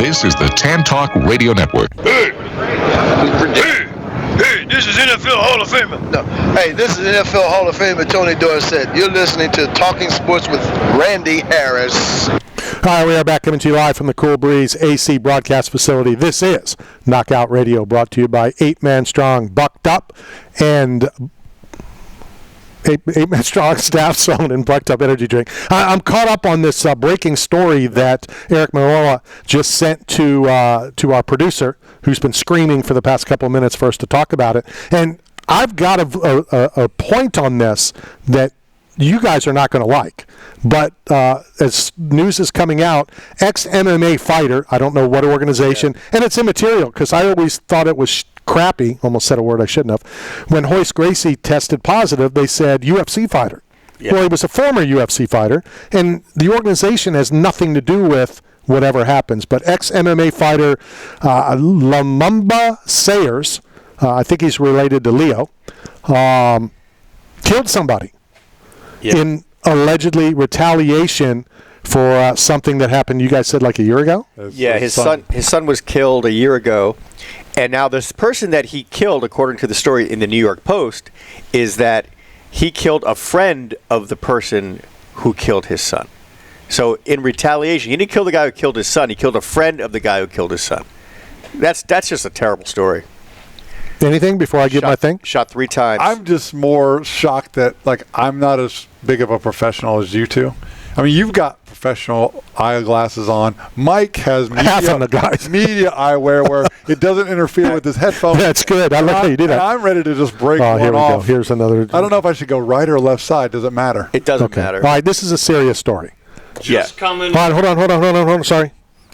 This is the Tan Talk Radio Network. Hey, this is NFL Hall of Famer. No. Hey, this is NFL Hall of Famer Tony Dorsett. You're listening to Talking Sports with Randy Harris. Hi, we are back coming to you live from the Cool Breeze AC broadcast facility. This is Knockout Radio, brought to you by 8-Man Strong, Bucked Up, and 8-Man Strong Staff Zone and Bucked Up Energy Drink. I'm caught up on this breaking story that Eric Marola just sent to our producer, who's been screaming for the past couple of minutes for us to talk about it. And I've got a point on this that you guys are not going to like. But as news is coming out, ex-MMA fighter, I don't know what organization, and it's immaterial because I always thought it was crappy, almost said a word I shouldn't have. When Royce Gracie tested positive, they said UFC fighter. Yeah. Well, he was a former UFC fighter, and the organization has nothing to do with whatever happens. But ex-MMA fighter LUMUMBA SAYERS, I think he's related to Leo, killed somebody in allegedly retaliation for something that happened, you guys said, like a year ago? Yeah, his son was killed a year ago. And now this person that he killed, according to the story in the New York Post, is that he killed a friend of the person who killed his son. So in retaliation, he didn't kill the guy who killed his son. He killed a friend of the guy who killed his son. That's just a terrible story. Anything before I give my thing? Shot 3 times. I'm just more shocked that, I'm not as big of a professional as you two. I mean, you've got professional eyeglasses on. Mike has half of the guys media eyewear where it doesn't interfere with his headphones. That's good. I like how you do that. I'm ready to just break one here we off. Go. Here's another. I don't know if I should go right or left side. Does it matter? It doesn't matter. All right, this is a serious story. Just coming. All right, hold on. Sorry.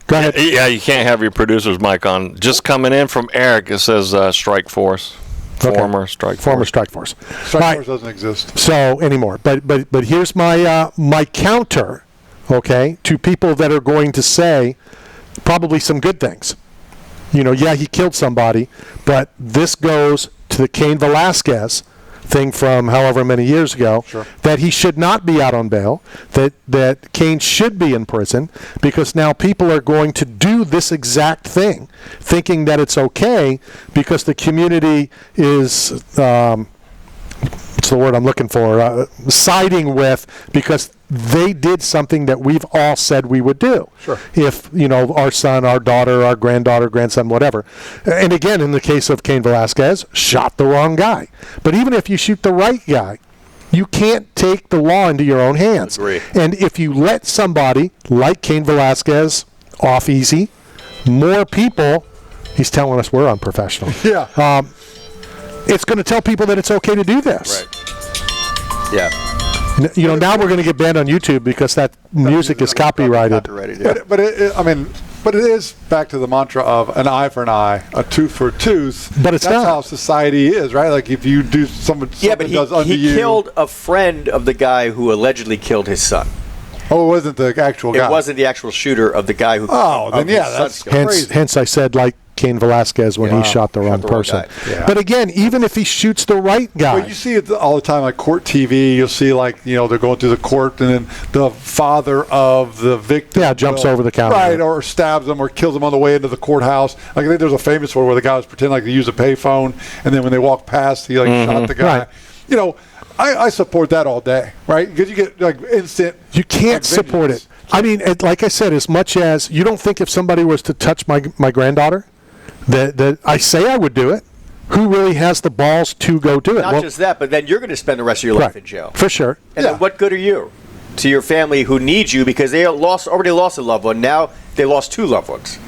Go ahead. Yeah, you can't have your producer's mic on. Just coming in from Eric, it says Strikeforce. Former Strikeforce. Strikeforce doesn't exist. So anymore. But here's my my counter, okay, to people that are going to say probably some good things. Yeah, he killed somebody, but this goes to the Cain Velasquez thing from however many years ago, that he should not be out on bail, that Cain should be in prison, because now people are going to do this exact thing, thinking that it's okay because the community is, what's the word I'm looking for, siding with, because they did something that we've all said we would do. Sure. If, our son, our daughter, our granddaughter, grandson, whatever. And again, in the case of Cain Velasquez, shot the wrong guy. But even if you shoot the right guy, you can't take the law into your own hands. Agree. And if you let somebody like Cain Velasquez off easy, more people, he's telling us we're unprofessional. Yeah. It's going to tell people that it's okay to do this. Right. Yeah. Now we're going to get banned on YouTube because that music is copyrighted. Yeah. But it is back to the mantra of an eye for an eye, a tooth for a tooth. But it's That's not how society is, right? Like if you do something does unto you. He killed a friend of the guy who allegedly killed his son. Oh, it wasn't the actual guy. It wasn't the actual shooter of the guy who. Oh, then yeah, that's crazy. Hence, I said like Cain Velasquez when he shot the wrong person. Yeah. But again, even if he shoots the right guy. Well, you see it all the time, like court TV. You'll see they're going through the court, and then the father of the victim jumps over the counter. Right, or stabs him or kills him on the way into the courthouse. Like I think there's a famous one where the guy was pretending like to use a payphone, and then when they walk past, he shot the guy. Right. I support that all day, right? Because you get instant. You can't support it. I mean, like I said, as much as you don't think if somebody was to touch my granddaughter, that I say I would do it. Who really has the balls to go do it? Not just that, but then you're going to spend the rest of your life in jail. For sure. And then what good are you to your family who needs you because they already lost a loved one? Now they lost 2 loved ones.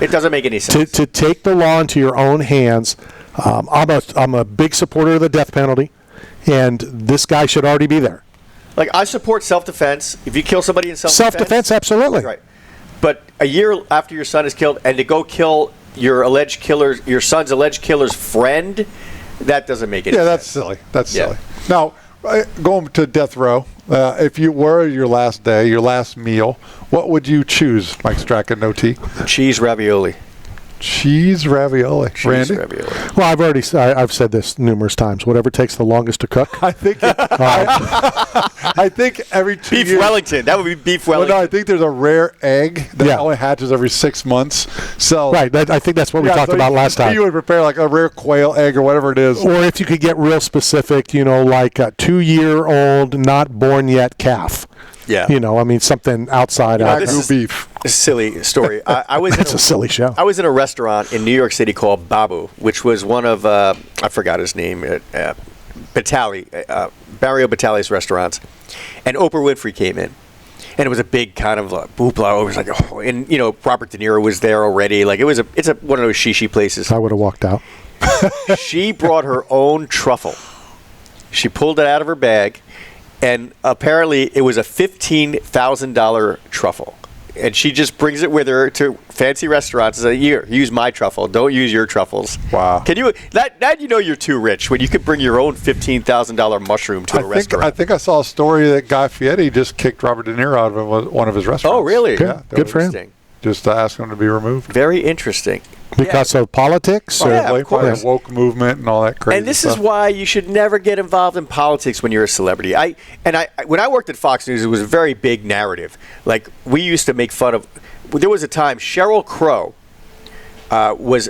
It doesn't make any sense. To take the law into your own hands, I'm a big supporter of the death penalty, and this guy should already be there. Like, I support self-defense. If you kill somebody in self-defense. Self-defense, absolutely. Right. But a year after your son is killed and to go kill your son's alleged killer's friend, that doesn't make any sense. That's silly. That's silly. Now, going to death row, if you were your last day, your last meal, what would you choose, Mike Strachan, no tea? Cheese ravioli. Cheese ravioli. Randy? Ravioli. Well, I've said this numerous times. Whatever takes the longest to cook. I think I think every 2 Beef years. Wellington. That would be beef Well, Wellington. no, I think there's a rare egg that Yeah. only hatches every 6 months. So Right. I think that's what we talked so about last time. You would prepare like a rare quail egg or whatever it is. Or if you could get real specific, like a 2-year-old, not born yet calf. Yeah. I mean, something outside. this Wagyu is- beef. A silly story. I was. That's a silly show. I was in a restaurant in New York City called Babu, which was one of I forgot his name, Batali, Barrio Batali's restaurants, and Oprah Winfrey came in, and it was a big kind of hoopla. It was like, and Robert De Niro was there already. Like it's one of those shishi places. I would have walked out. She brought her own truffle. She pulled it out of her bag, and apparently it was a $15,000 truffle. And she just brings it with her to fancy restaurants and says, "Here, use my truffle. Don't use your truffles." Wow. Can you that you're too rich when you could bring your own $15,000 mushroom to a restaurant? I think I saw a story that Guy Fieri just kicked Robert De Niro out of one of his restaurants. Oh, really? Yeah. Good for him. Interesting. Just to ask him to be removed. Very interesting. Because of politics? Oh, or- yeah, Probably of course. the woke movement and all that crazy And this stuff. is why you should never get involved in politics when you're a celebrity. When I worked at Fox News, it was a very big narrative. Like we used to make fun of. There was a time Sheryl Crow was